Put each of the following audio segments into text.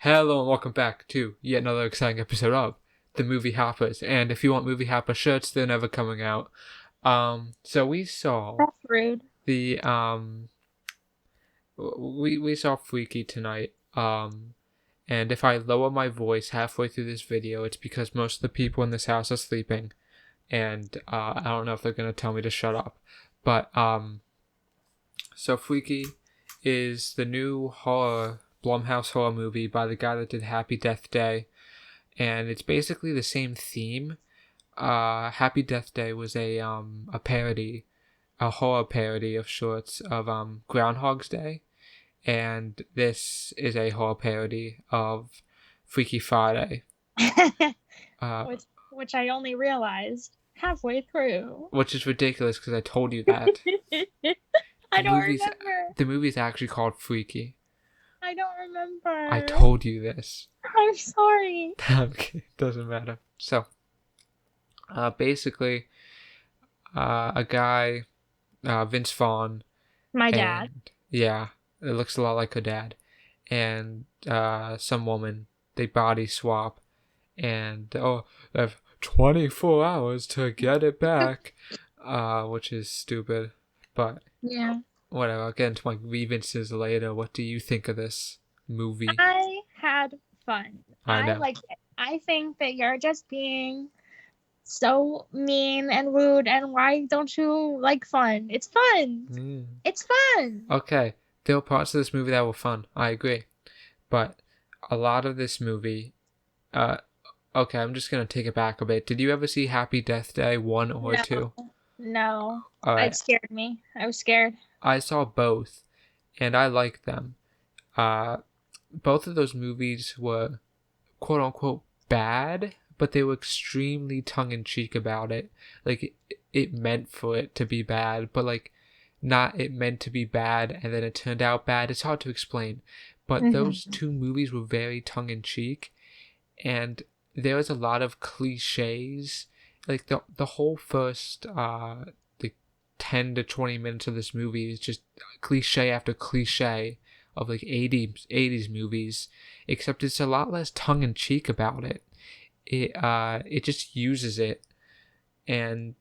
Hello and welcome back to yet another exciting episode of the Movie Hoppers. And if you want Movie Hopper shirts, they're never coming out. So we saw That's rude. the we saw Freaky tonight. And if I lower my voice halfway through this video, it's because most of the people in this house are sleeping, and I don't know if they're gonna tell me to shut up. But so Freaky is the new horror Blumhouse horror movie by the guy that did Happy Death Day, and it's basically the same theme. Happy Death Day was a parody, a horror parody of sorts of Groundhog's Day, and this is a horror parody of Freaky Friday. Uh, which I only realized halfway through. which is ridiculous because I told you that I don't remember. the movie's actually called Freaky. I don't remember. I told you this. I'm sorry. Okay, doesn't matter. So, basically, a guy, Vince Vaughn, My dad. and yeah, it looks a lot like her dad, and some woman, they body swap, and they have 24 hours to get it back, which is stupid, but Yeah. whatever. I'll get into my grievances later. What do you think of this movie? I had fun. I I know. like it. I think that you're just being so mean and rude, and why don't you like fun? It's fun. Mm. It's fun. Okay, there were parts of this movie that were fun. I agree, but a lot of this movie, okay, I'm just gonna take it back a bit. Did you ever see Happy Death Day 1 or No. 2? No. All It right, scared me. I was scared. I saw both, and I liked them. Both of those movies were quote unquote bad, but they were extremely tongue in cheek about it. Like it meant for it to be bad, but like not it meant to be bad and then it turned out bad. It's hard to explain. But those two movies were very tongue in cheek, and there was a lot of cliches. Like the whole first like 10 to 20 minutes of this movie is just cliche after cliche of like 80s movies, except it's a lot less tongue in cheek about it. It just uses it, and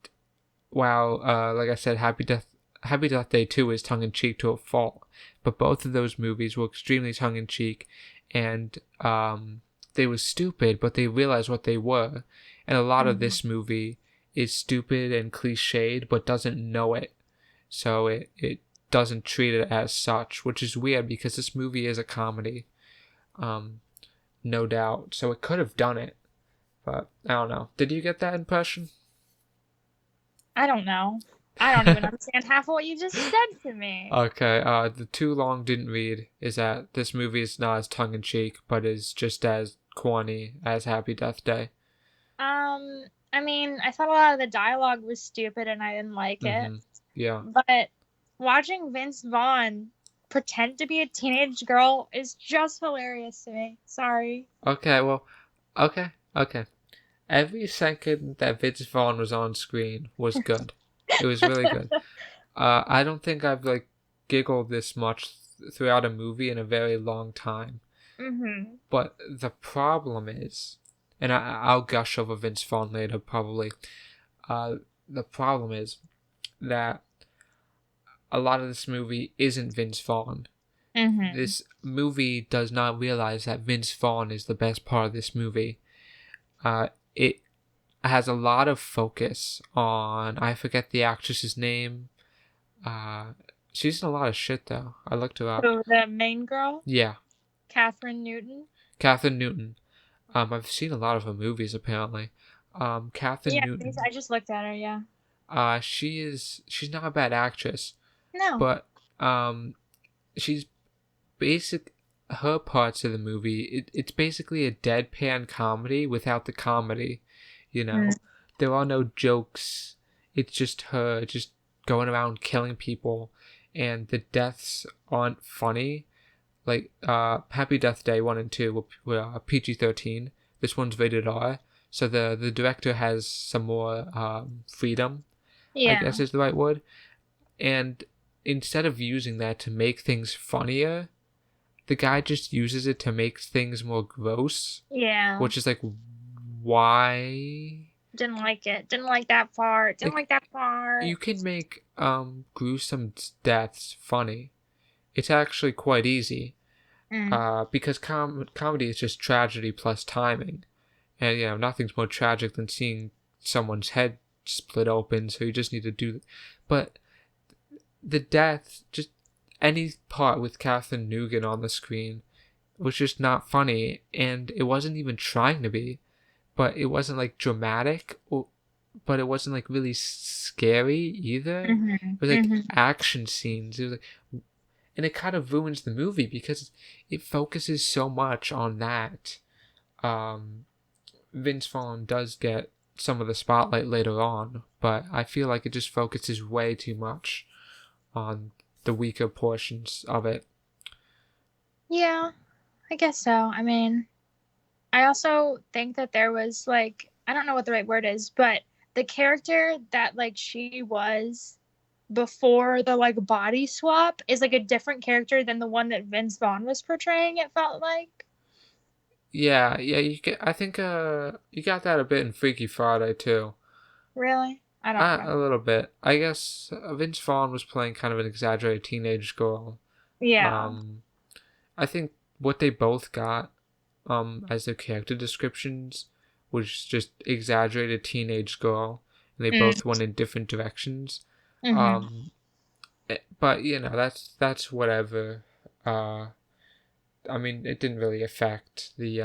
while like I said, Happy Death Day 2 is tongue in cheek to a fault, but both of those movies were extremely tongue in cheek, and they were stupid, but they realized what they were, and a lot of this movie is stupid and cliched, but doesn't know it, so it doesn't treat it as such, which is weird because this movie is a comedy, no doubt. So it could have done it, but I don't know. Did you get that impression? I don't know. I don't even understand half of what you just said to me. Okay, the too long didn't read is that this movie is not as tongue in cheek, but is just as corny as Happy Death Day. I mean, I thought a lot of the dialogue was stupid and I didn't like it. Yeah. But watching Vince Vaughn pretend to be a teenage girl is just hilarious to me. Sorry. Okay, well, okay. Every second that Vince Vaughn was on screen was good. It was really good. I don't think I've like giggled this much throughout a movie in a very long time. But the problem is, and I'll gush over Vince Vaughn later probably. The problem is that a lot of this movie isn't Vince Vaughn. This movie does not realize that Vince Vaughn is the best part of this movie. It has a lot of focus on, I forget the actress's name. She's in a lot of shit though. I looked her up. So the main girl? Yeah, Catherine Newton? Catherine Newton. I've seen a lot of her movies apparently. Catherine Newton. I just looked at her, yeah. She's not a bad actress, No. but she's basic. Her parts of the movie, it's basically a deadpan comedy without the comedy. You know, there are no jokes. It's just her just going around killing people, and the deaths aren't funny. Like Happy Death Day 1 and 2 were PG-13. This one's rated R, so the director has some more freedom. I guess is the right word. And instead of using that to make things funnier, the guy just uses it to make things more gross, Yeah. which is like, why? Didn't like it. Didn't like that part. Didn't Like, like that part. you can make gruesome deaths funny. It's actually quite easy. Mm. Because comedy is just tragedy plus timing, and nothing's more tragic than seeing someone's head split open. So you just need to do, but the death, just any part with Catherine Nugent on the screen was just not funny, and it wasn't even trying to be, but it wasn't like dramatic, but it wasn't like really scary either. Mm-hmm. It was like Mm-hmm. action scenes. It was like, and it kind of ruins the movie because it focuses so much on that. Vince Vaughn does get some of the spotlight later on, but I feel like it just focuses way too much on the weaker portions of it. Yeah, I guess so. I mean, I also think that there was like, I don't know what the right word is, but the character that like she was before the like body swap is like a different character than the one that Vince Vaughn was portraying, it felt like. Yeah, I think you got that a bit in Freaky Friday too. Really? I don't A remember. little bit. I guess Vince Vaughn was playing kind of an exaggerated teenage girl. Yeah. Um, I think what they both got as their character descriptions was just exaggerated teenage girl, and they Mm. both went in different directions. Mm-hmm. Um, but that's whatever. Uh, I mean, it didn't really affect the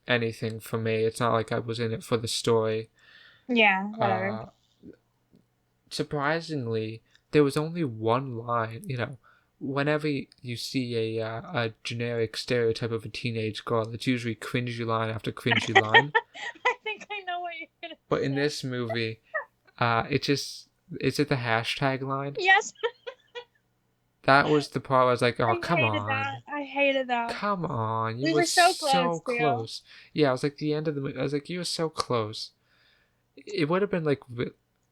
anything for me. It's not like I was in it for the story. Yeah, whatever. Uh, Surprisingly, there was only one line. Whenever you see a generic stereotype of a teenage girl, it's usually cringy line after cringy line. I think I know what you're gonna But in say. this movie, it's at the hashtag line. Yes, That was the part where I was like, oh, I come hated that. on. I hated that. Come on. You We were were so close, so too. close. Yeah, I was like, the end of the movie. I was like, you were so close. It would have been like,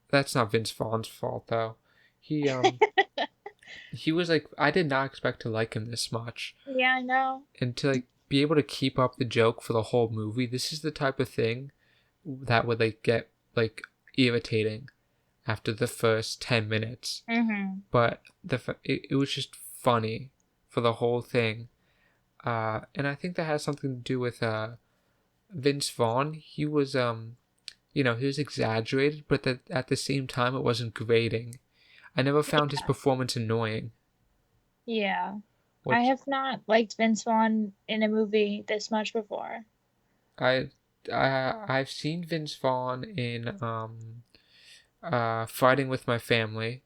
that's not Vince Vaughn's fault, though. He, um, he was like, I did not expect to like him this much. Yeah, I know. And to like be able to keep up the joke for the whole movie, this is the type of thing that would like get like irritating after the first 10 minutes. Mm-hmm. But it was just funny for the whole thing. And I think that has something to do with Vince Vaughn. He was he was exaggerated, but that at the same time it wasn't grating. I never found his performance annoying. Yeah. I Which have not liked Vince Vaughn in a movie this much before. I I've seen Vince Vaughn in Fighting with My Family.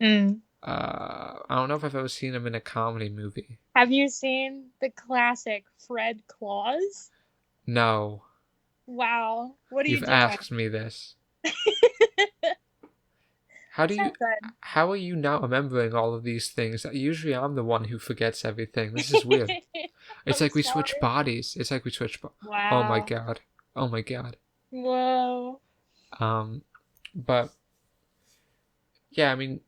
Mm. I don't know if I've ever seen him in a comedy movie. Have you seen the classic Fred Claus? No, Wow. What are you you've doing? asked me this. So good. How are you not remembering all of these things? Usually I'm the one who forgets everything. This is weird. It's I'm like we switch sorry. bodies. It's like we switch. Oh my Wow. god. Oh my god. Whoa. Um, but yeah, I mean,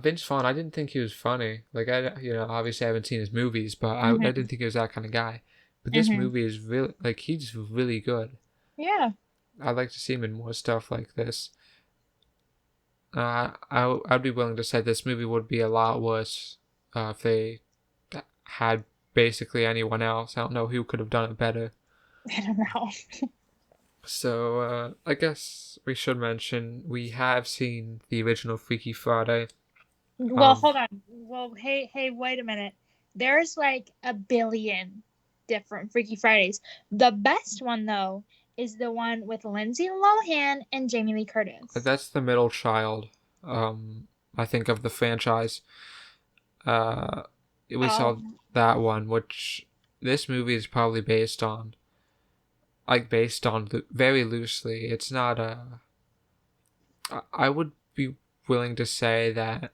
Vince Vaughn. I didn't think he was funny. Like obviously I haven't seen his movies, but I Mm-hmm. didn't think he was that kind of guy. But this Mm-hmm. movie is really like he's really good. Yeah. I'd like to see him in more stuff like this. I'd be willing to say this movie would be a lot worse if they had basically anyone else. I don't know who could have done it better. I don't know. So I guess we should mention we have seen the original Freaky Friday. Well, Um, hold on. Well, hey, wait a minute. There's like a billion different Freaky Fridays. The best one though is the one with Lindsay Lohan and Jamie Lee Curtis. that's the middle child. I think of the franchise. Uh, we saw Um, that one, which this movie is probably based on. Like based on very loosely. It's not a. I would be willing to say that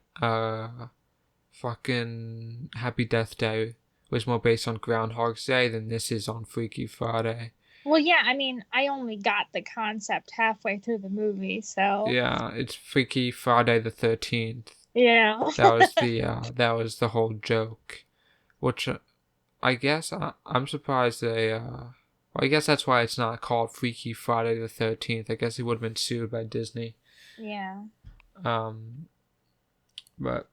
fucking Happy Death Day was more based on Groundhog's Day than this is on Freaky Friday. well, yeah, I mean, I only got the concept halfway through the movie, so Yeah, it's Freaky Friday the 13th. yeah. That was the whole joke which I guess I'm surprised they. Well, I guess that's why it's not called Freaky Friday the 13th. I guess he would have been sued by Disney. Yeah. Um, but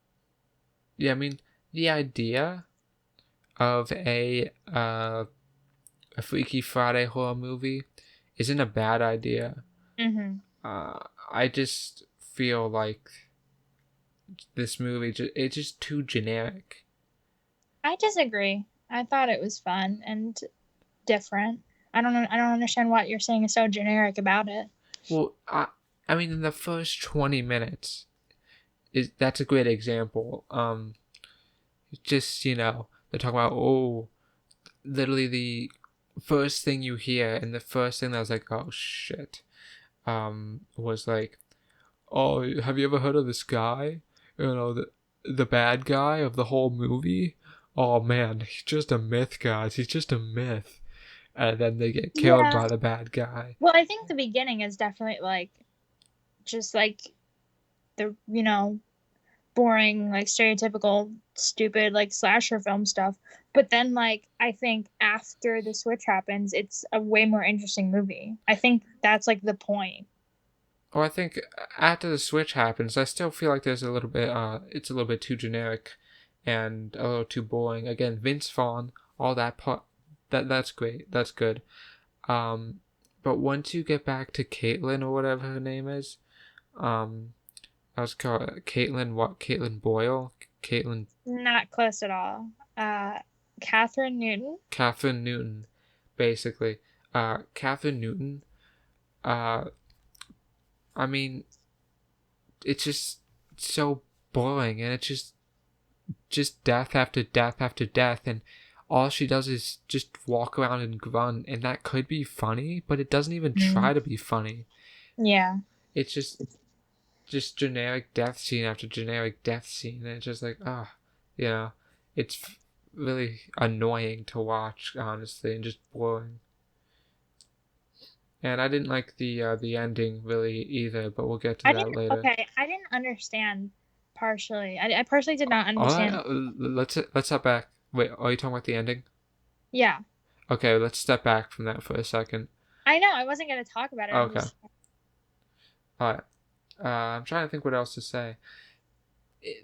yeah, I mean the idea of a Freaky Friday horror movie isn't a bad idea. Mm-hmm. I just feel like this movie it's just too generic. I disagree. I thought it was fun and different. I don't understand what you're saying is so generic about it. Well, I mean in the first 20 minutes that's a great example. Just they're talking about literally the first thing you hear and the first thing that was like, oh shit, was like, oh, have you ever heard of this guy? The bad guy of the whole movie. Oh man, he's just a myth, guys. He's just a myth. And then they get killed Yeah. by the bad guy. Well, I think the beginning is definitely like just like the boring, like stereotypical stupid like slasher film stuff. But then like I think after the switch happens, it's a way more interesting movie. I think that's like the point. Oh, I think after the switch happens, I still feel like there's a little bit, it's a little bit too generic and a little too boring. Again, Vince Vaughn, all that part, that's great, that's good. Um, but once you get back to Caitlin or whatever her name is, I was called Caitlin, what? Caitlin Boyle? Caitlin. Not close at all. Catherine Newton. Catherine Newton, basically. Catherine Newton, uh, I mean, it's just so boring and it's just death after death after death, and all she does is just walk around and grunt, and that could be funny, but it doesn't even try to be funny. Yeah. It's just generic death scene after generic death scene, and it's just like it's really annoying to watch, honestly, and just boring. And I didn't like the ending really either, but we'll get to I that didn't. later. Okay, I didn't understand partially. I partially did not All right, understand. let's step back. Wait, are you talking about the ending? Yeah, Okay, let's step back from that for a second. I know. I wasn't gonna talk about it. I'm Okay, just. all right. I'm trying to think what else to say.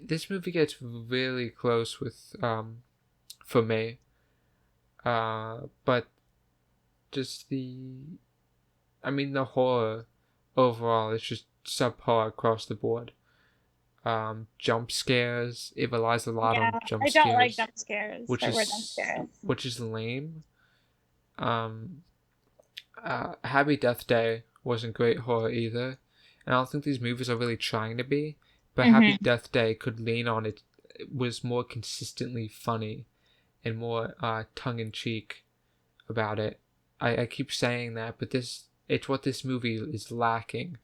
This movie gets really close with for me. But just the horror overall is just subpar across the board. Jump scares. It relies a lot Yeah, on jump I don't like scares, jump scares. which There were jump is scares. which is lame. Um, Happy Death Day wasn't great horror either, and I don't think these movies are really trying to be. But Happy Mm-hmm. Death Day could lean on it was more consistently funny and more tongue in cheek about it. I keep saying that, but it's what this movie is lacking.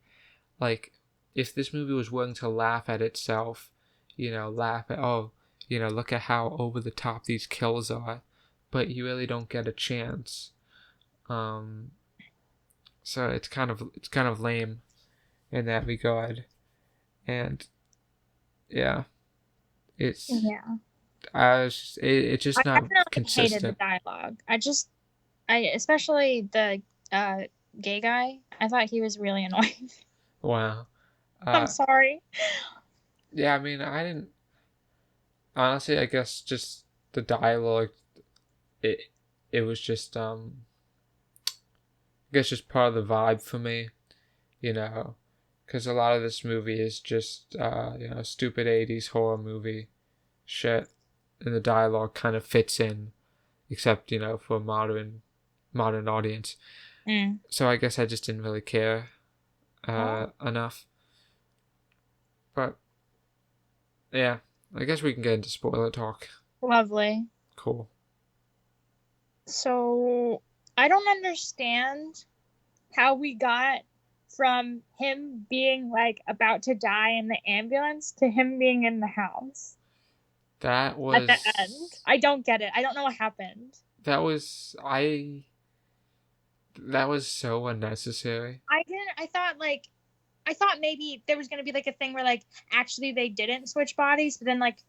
Like, if this movie was willing to laugh at itself, laugh at, look at how over the top these kills are, but you really don't get a chance. Um, so it's kind of lame in that regard, and yeah, it's Yeah, it's I just not definitely hated the consistent. dialogue. I especially the uh gay guy. I thought he was really annoying. Wow. I'm Uh, sorry. yeah, I mean, I didn't honestly. I guess just the dialogue. It it was just I guess just part of the vibe for me, you know, because a lot of this movie is just stupid '80s horror movie shit, and the dialogue kind of fits in, except for a modern audience. Mm. So I guess I just didn't really care Oh, enough. But yeah, I guess we can get into spoiler talk. lovely. Cool. So I don't understand how we got from him being like about to die in the ambulance to him being in the house That at the end. was I don't get it. I don't know what happened. that was I that was so unnecessary. I didn't. I thought maybe there was gonna be like a thing where like actually they didn't switch bodies, but then like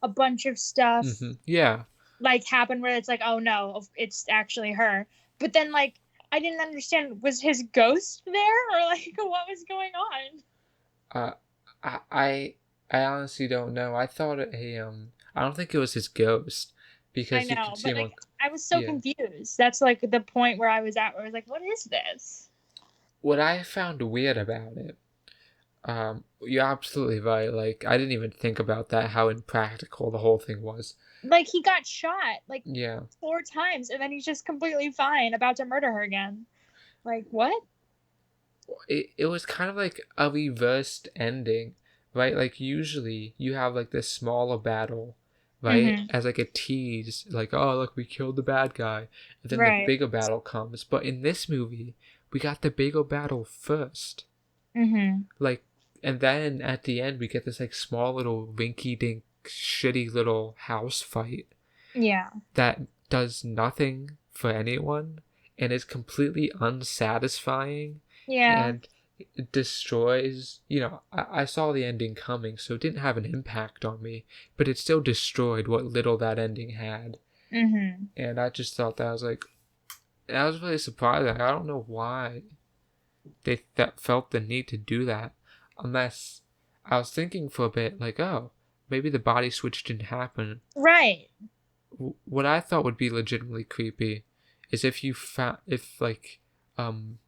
a bunch of stuff. Yeah. like happen where it's like, oh no, it's actually her. But then like I didn't understand, was his ghost there or like what was going on? Uh, I I I honestly don't know. I don't think it was his ghost I because you could know, see but him like like I was so yeah. confused. That's like the point where I was at where I was like, what is this? What I found weird about it, you're absolutely right. Like I didn't even think about that how impractical the whole thing was. Like he got shot like Yeah. 4 times and then he's just completely fine about to murder her again. Like what? It was kind of like a reversed ending, right? Like usually you have like this smaller battle, right? Mhm. As like a tease, like, oh look, we killed the bad guy. And then the Right. bigger battle comes. But in this movie, we got the bigger battle first. Mhm. Like and then at the end we get this like small little rinky dink shitty little house fight Yeah. that does nothing for anyone and is completely unsatisfying Yeah. and it destroys, I saw the ending coming, so it didn't have an impact on me, but it still destroyed what little that ending had. Mhm. And I just thought that was really surprising. I don't know why felt the need to do that, unless I was thinking for a bit, like, oh, maybe the body switch didn't happen. Right. What I thought would be legitimately creepy is if you found if like um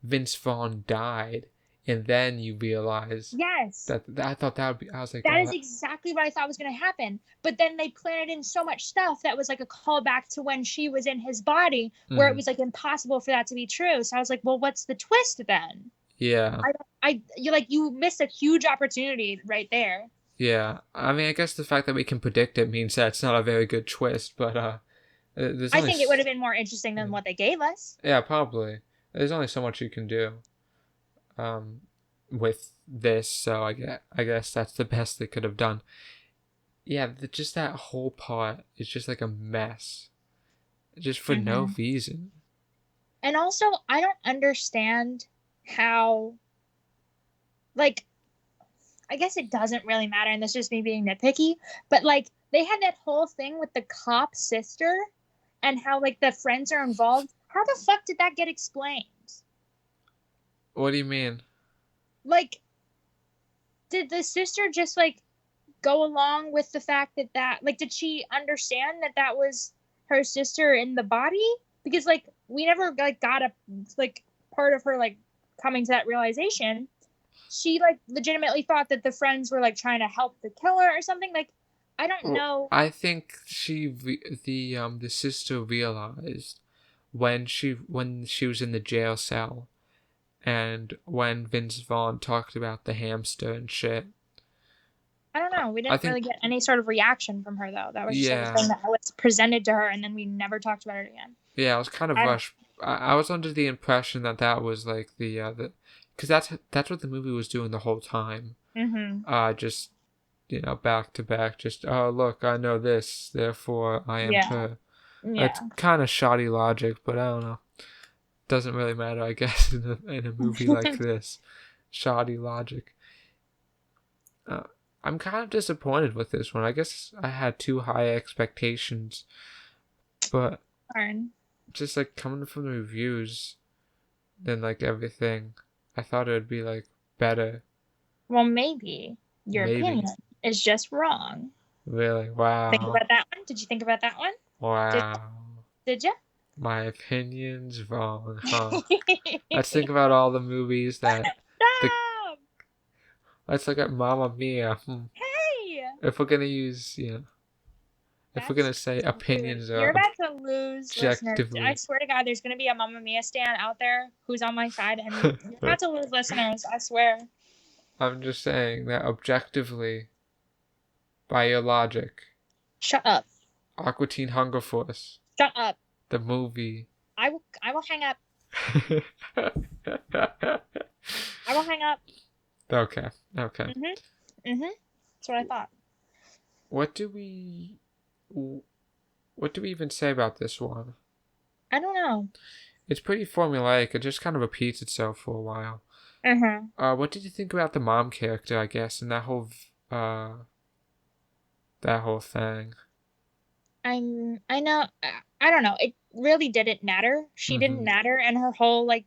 Vince Vaughn died and then you realize Yes. that I thought that would be I was like That oh is exactly what I thought was going to happen. But then they planted in so much stuff that was like a callback to when she was in his body, where it mhm. was like impossible for that to be true. So I was like, well, what's the twist then? Yeah, You missed a huge opportunity right there. yeah, I mean I guess the fact that we can predict it means that it's not a very good twist, but there's I only think it would have been more interesting yeah, than what they gave us. yeah, probably there's only so much you can do um with this, so I guess that's the best they could have done. Yeah, just that whole part is just like a mess, just for no Hmm. reason. And also, I don't understand how, like, I guess it doesn't really matter, and that's just me being nitpicky, but like, they had that whole thing with the cop sister and how, like, the friends are involved. How the fuck did that get explained? What do you mean? Like, did the sister just, like, go along with the fact like, did she understand that that was her sister in the body? Because, like, we never, like, got a, like, part of her, like, coming to that realization. She like legitimately thought that the friends were like trying to help the killer or something. Like, I don't Well, know. I think the sister realized when she was in the jail cell and when Vince Vaughn talked about the hamster and shit. I don't know. We I didn't really think get any sort of reaction from her though. That was just like a yeah, thing that was presented to her, and then we never talked about it again. yeah, I was kind of I don't. rushed. I was under the impression that that was like the because that's what the movie was doing the whole time. Mm-hmm. Just back to back. Just oh look, I know this, therefore I am Yeah. her. It's Yeah. kind of shoddy logic, but I don't know. Doesn't really matter, I guess, in a movie like this. Shoddy logic. Uh, I'm kind of disappointed with this one. I guess I had too high expectations, but Darn. just like coming from the reviews, then like everything, I thought it would be like better. Well, maybe your Maybe. opinion is just wrong. Really. Think Wow. about that one. Did you think about that one? Did Wow. Did you? My opinion's wrong, huh? Let's think about all the movies that the. Stop! Let's look at Mamma Mia. Hey! If we're gonna use, if we're gonna That's say rude. opinions You're are about to lose listeners. I objectively, swear to God, there's going to be a Mamma Mia stan out there who's on my side, and you're about to lose listeners. I swear. I'm just saying that objectively, by your logic, Shut up. Aqua Teen Hunger Force, Shut up. the movie. I will. I will hang up. I will hang up. Okay, okay. Mhm. Mhm. That's what I thought. What do we, what do we even say about this one? I don't know. It's pretty formulaic. It just kind of repeats itself for a while. Mhm. What did you think about the mom character? I guess and uh, that whole thing. I know I don't know. It really didn't matter. She didn't Mm-hmm. matter, and her whole like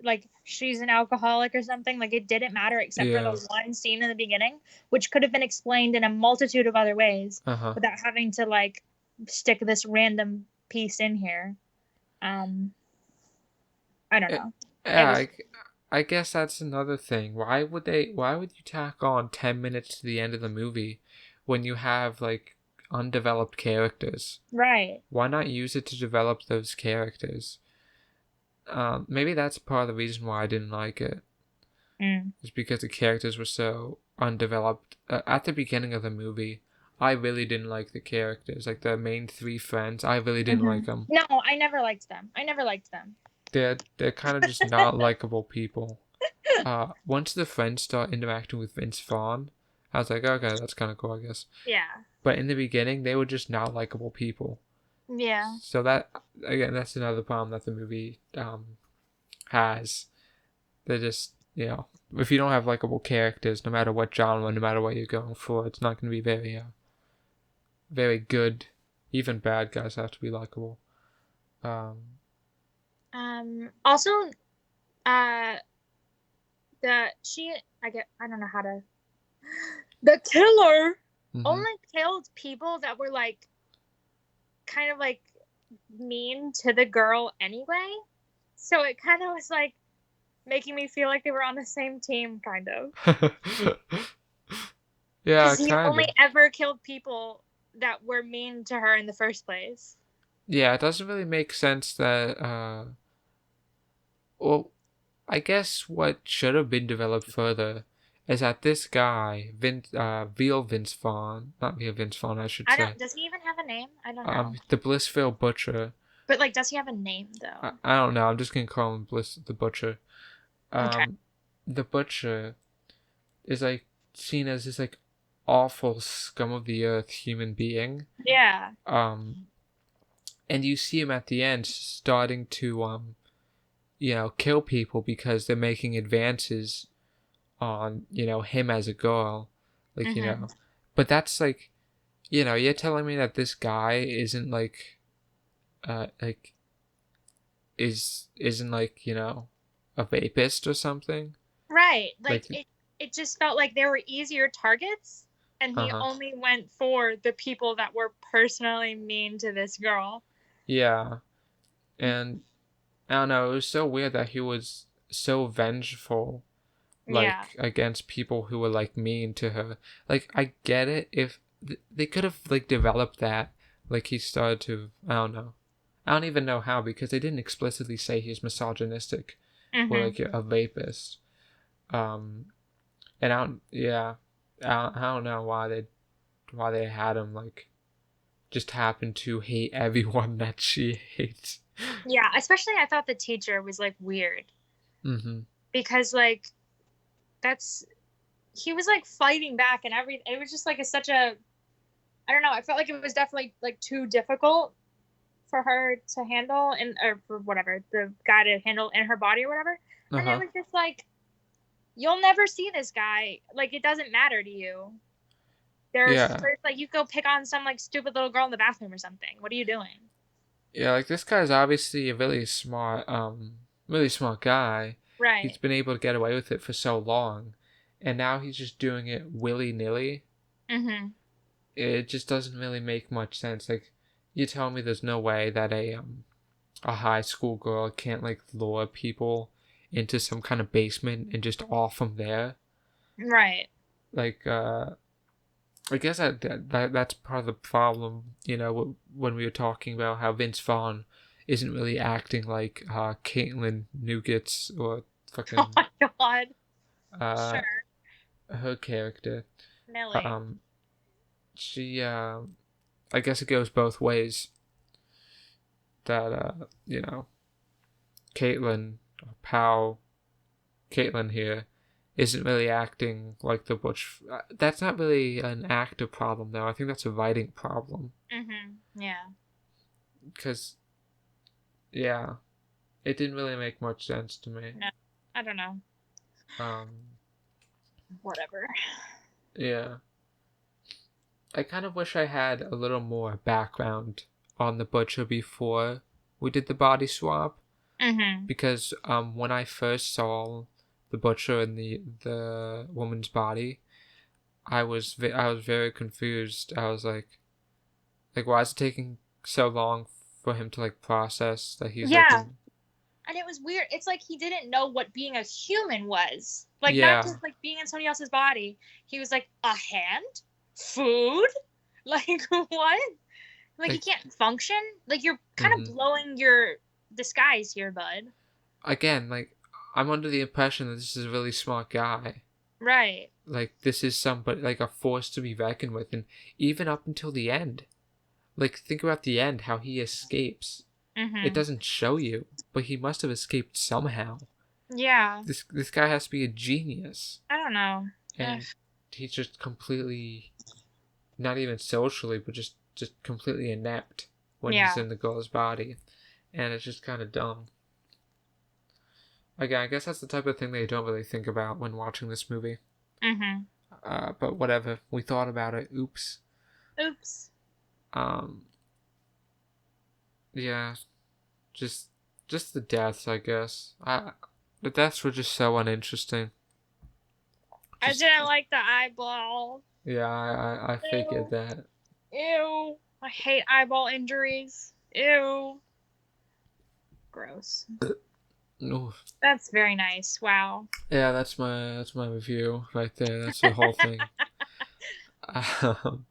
like she's an alcoholic or something. Like it didn't matter except for Yeah. the one scene in the beginning, which could have been explained in a multitude of other ways Uh-huh. without having to like stick this random piece in here. Um, I don't Eh, know. It Yeah, was I guess that's another thing. Why would you tack on 10 minutes to the end of the movie when you have like undeveloped characters? right. Why not use it to develop those characters? Maybe that's part of the reason why I didn't like it. Mm. Is because the characters were so undeveloped. At the beginning of the movie, I really didn't like the characters. Like the main three friends, I really didn't like them. No, I never liked them. I never liked them. They're kind of just not likable people. Once the friends start interacting with Vince Vaughn, I was like, okay, that's kind of cool, I guess. Yeah. But in the beginning, they were just not likable people. Yeah. So that again, that's another problem that the movie has. They just if you don't have likable characters, no matter what genre, no matter what you're going for, it's not going to be very good. Even bad guys have to be likable. Um, Also, uh, the she I don't know how to. The killer mhm. only killed people that were like kind of like mean to the girl anyway. So it kind of was like making me feel like they were on the same team, kind of. Yeah, Because he kind only of. ever killed people that were mean to her in the first place. Yeah, it doesn't really make sense that. Well, I guess what should have been developed further is that this guy, Veal Vince Vaughn, not Veal Vince Vaughn, I should I say, don't. Does he even have a name? I don't know. the Blissville Butcher. But like, does he have a name though? I don't know. I'm just gonna call him Bliss the Butcher. Okay. Um, the Butcher is like seen as this like awful scum of the earth human being. Yeah. Um, and you see him at the end starting to kill people because they're making advances on him as a girl, like Mhm. but that's like you're telling me that this guy isn't like like isn't like a vapist or something Right. Like like it just felt like there were easier targets and he uh-huh only went for the people that were personally mean to this girl. yeah. And I don't know, it was so weird that he was so vengeful Yeah. like against people who were like mean to her. Like I get it if they could have like developed that, like he started to, I don't know, I don't even know how because they didn't explicitly say he's misogynistic or Mhm. like a vapist. Um, and I don't, yeah, I don't know why they had him like just happen to hate everyone that she hates. Yeah, especially I thought the teacher was like weird Mm-hmm. because like that's he was like fighting back and everything. It was just like such a I don't know. I felt like it was definitely like too difficult for her to handle and or for whatever the guy to handle in her body or whatever. Uh And it huh. was just like you'll never see this guy. Like it doesn't matter to you. Yeah. There's like you go pick on some like stupid little girl in the bathroom or something. What are you doing? Yeah, like this guy's obviously a really smart guy. He's Right. been able to get away with it for so long, and now he's just doing it willy nilly. Mhm. It just doesn't really make much sense. Like, you tell me there's no way that a high school girl can't like lure people into some kind of basement and just off from there. Right. Like, I guess that's part of the problem. When we were talking about how Vince Vaughn isn't really acting like Caitlin Nougat's or Oh fucking my god. uh Sure. her character. Millie. Um, she I guess it goes both ways. That Caitlin, Pow, Caitlin here isn't really acting like the Butch. That's not really an actor problem though. I think that's a writing problem Mhm. Yeah. because yeah, it didn't really make much sense to me. No. I don't know. Um, Whatever. yeah. I kind of wish I had a little more background on the butcher before we did the body swap, Mm-hmm. because when I first saw the butcher in the woman's body, I was very confused. I was like why is it taking so long for him to like process that he's like Yeah. in. And it was weird. It's like he didn't know what being a human was. Like not Yeah, just like being in somebody else's body. He was like a hand, food, like what? Like he like can't function. Like you're kind of hmm blowing your disguise here, bud. again, like I'm under the impression that this is a really smart guy. Right. Like this is somebody like a force to be reckoned with, and even up until the end. Like think about the end, how he escapes. It Mm-hmm. doesn't show you, but he must have escaped somehow. Yeah. This guy has to be a genius, I don't know. Ugh. and he's just completely not even socially, but just completely inept when he's Yeah. in the girl's body, and it's just kind of dumb. Again, I guess that's the type of thing they don't really think about when watching this movie. Mm-hmm. But whatever, we thought about it. Oops. Oops. Um, yeah, just just the deaths, I guess. The deaths were just so uninteresting. I Just didn't like the eyeball. yeah, I figured Ew. that. Ew. I hate eyeball injuries. Ew. Gross. Oof. That's very nice. Wow. Yeah, that's my review right there. That's the whole thing. Um,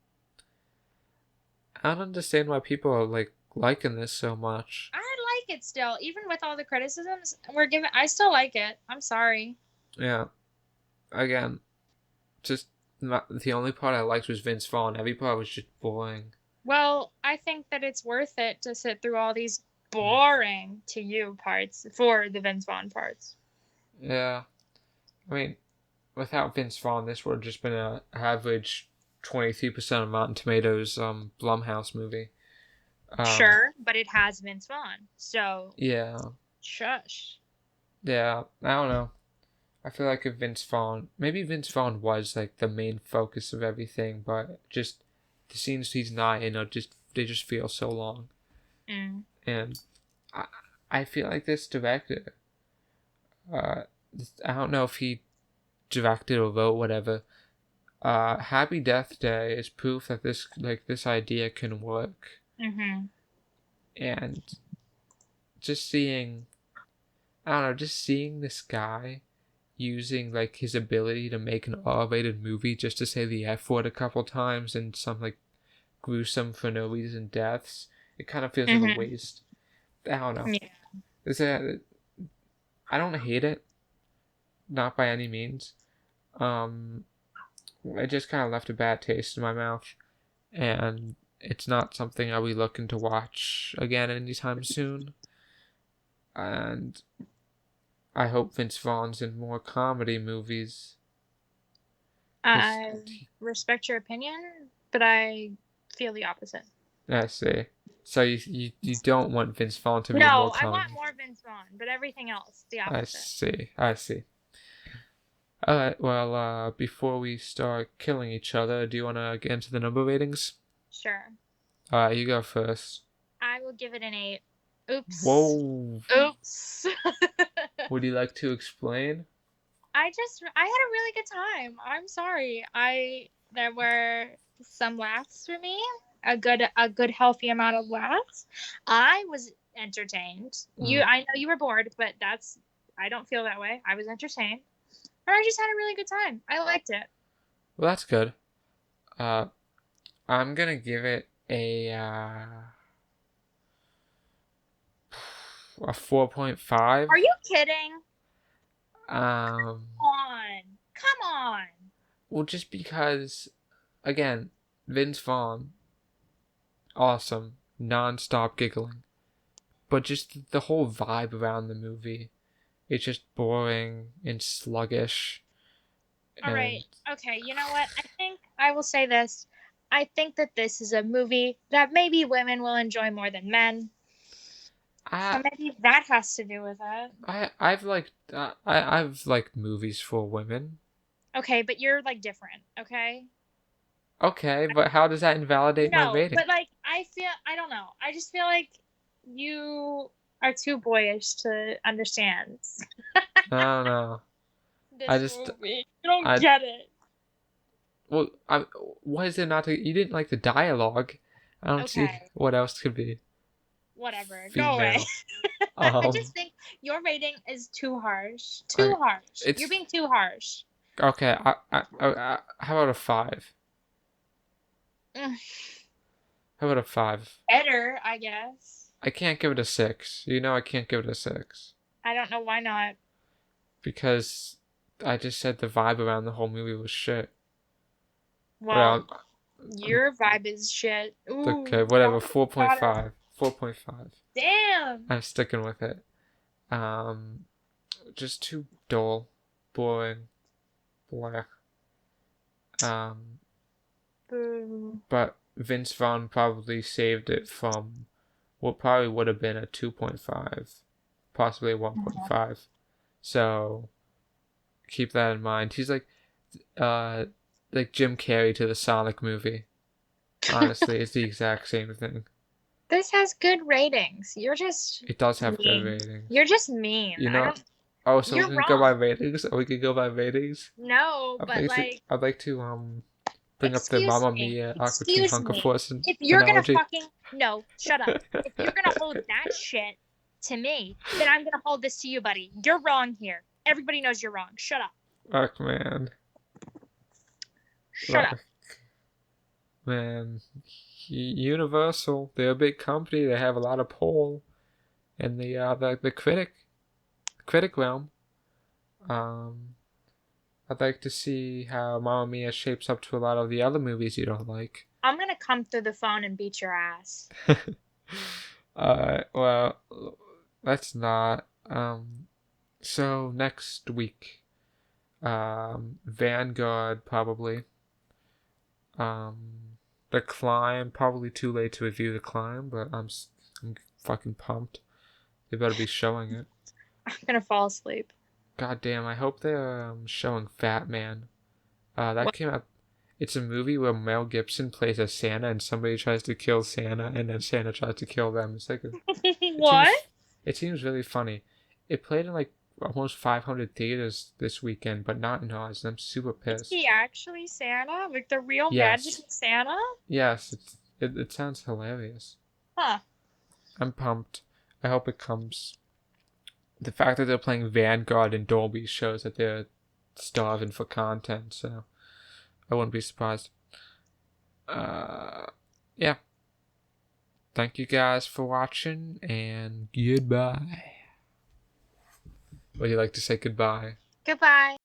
I don't understand why people are like liking this so much. I like it still, even with all the criticisms we're given. I still like it. I'm sorry. Yeah, again, just not, the only part I liked was Vince Vaughn. Every part was just boring. Well, I think that it's worth it to sit through all these boring to you parts for the Vince Vaughn parts. Yeah, I mean, without Vince Vaughn, this would have just been a average 23% of Rotten Tomatoes Blumhouse movie. Um, Sure, but it has Vince Vaughn. So, yeah, shush. yeah. I don't know. I feel like if Vince Vaughn, maybe Vince Vaughn was like the main focus of everything, but just the scenes he's not in are just they just feel so long. Mm. And I, I feel like this director, uh, I don't know if he directed or wrote whatever. Happy Death Day is proof that this idea can work. Mm-hmm. And just seeing, I don't know, just seeing this guy using like his ability to make an R-rated movie just to say the F word a couple times and some like gruesome for no reason deaths, it kind of feels like a Mm-hmm. waste. I don't know. Yeah. Is that I don't hate it, not by any means. Um, it just kind of left a bad taste in my mouth, and it's not something I'll be looking to watch again anytime soon. And I hope Vince Vaughn's in more comedy movies, because I respect your opinion, but I feel the opposite. I see. So you don't want Vince Vaughn to be in more No, I want comedy. more Vince Vaughn, but everything else, the I opposite. see. I see. Alright, well, before we start killing each other, do you want to get into the number ratings? Sure. Alright, you go first. I will give it an 8. Oops. Whoa! Oops. Would you like to explain? I had a really good time. I'm sorry. I There were some laughs for me. A good healthy amount of laughs. I was entertained. Mm. I know you were bored, but that's I don't feel that way. I was entertained. And I just had a really good time. I liked it. Well, that's good. Uh, I'm gonna give it a 4.5. Are you kidding? Um, On. Come on. well, just because, again, Vince Vaughn, awesome, non-stop giggling, but just the whole vibe around the movie, it's just boring and sluggish, All right. and Okay, you know what? I think I will say this. I think that this is a movie that maybe women will enjoy more than men. So I maybe that has to do with it. I've liked movies for women. Okay, but you're like different, okay? Okay, but how does that invalidate my No, rating? but like I don't know. I just feel like you are too boyish to understand I don't know. I this just movie. You don't I get it. well I why is it not you didn't like the dialogue? I don't see Okay, what else could be whatever. Go away. female. I just Um think your rating is too harsh. I Too harsh. You're it's being too harsh. okay. How about a 5? Mm, How about a 5? better, I guess. I can't give it a 6. You know I can't give it a 6 I don't know why not. because I just said the vibe around the whole movie was shit. Well, Well, I'm your vibe is shit. okay. Ooh, Whatever. got it. 4.5. 4.5. Damn. I'm sticking with it. Um, just too dull, boring, blah. Um, Boo. but Vince Vaughn probably saved it from what probably would have been a 2.5, possibly a 1.5. So keep that in mind. He's uh, like Jim Carrey to the Sonic movie. Honestly, it's the exact same thing. This has good ratings. You're just It does have good mean. ratings. You're just mean. You I know. don't. Oh, so we You're can go by wrong. ratings. Oh, we can go by ratings. No, I'd but like to. like, I'd like to bring up the excuse Mamma me. Mia Aqua Teen Excuse Hunger me. Force If you're gonna analogy. fucking no, shut up. If you're gonna hold that shit to me, then I'm gonna hold this to you, buddy. You're wrong here. Everybody knows you're wrong. Shut up. Fuck, man. Shut up. Fuck, man. Universal. They're a big company. They have a lot of pull in the critic realm. Um, I'd like to see how Mamma Mia shapes up to a lot of the other movies you don't like. I'm gonna come through the phone and beat your ass. Well, let's not. So next week, Vanguard probably. Um, The Climb probably too late to review The Climb, but I'm fucking pumped. They better be showing it. I'm gonna fall asleep. God damn, I hope they're showing Fat Man. That What? came out. It's a movie where Mel Gibson plays a Santa and somebody tries to kill Santa and then Santa tries to kill them. It What? seems it seems really funny. It played in like almost 500 theaters this weekend, but not in ours. I'm super Is pissed. he actually Santa? Like the real Yes, magic Santa? yes, it sounds hilarious. Huh. I'm pumped. I hope it comes. The fact that they're playing Vanguard in Dolby shows that they're starving for content, so I wouldn't be surprised. Uh, yeah. Thank you guys for watching, and goodbye. Would you like to say goodbye? Goodbye.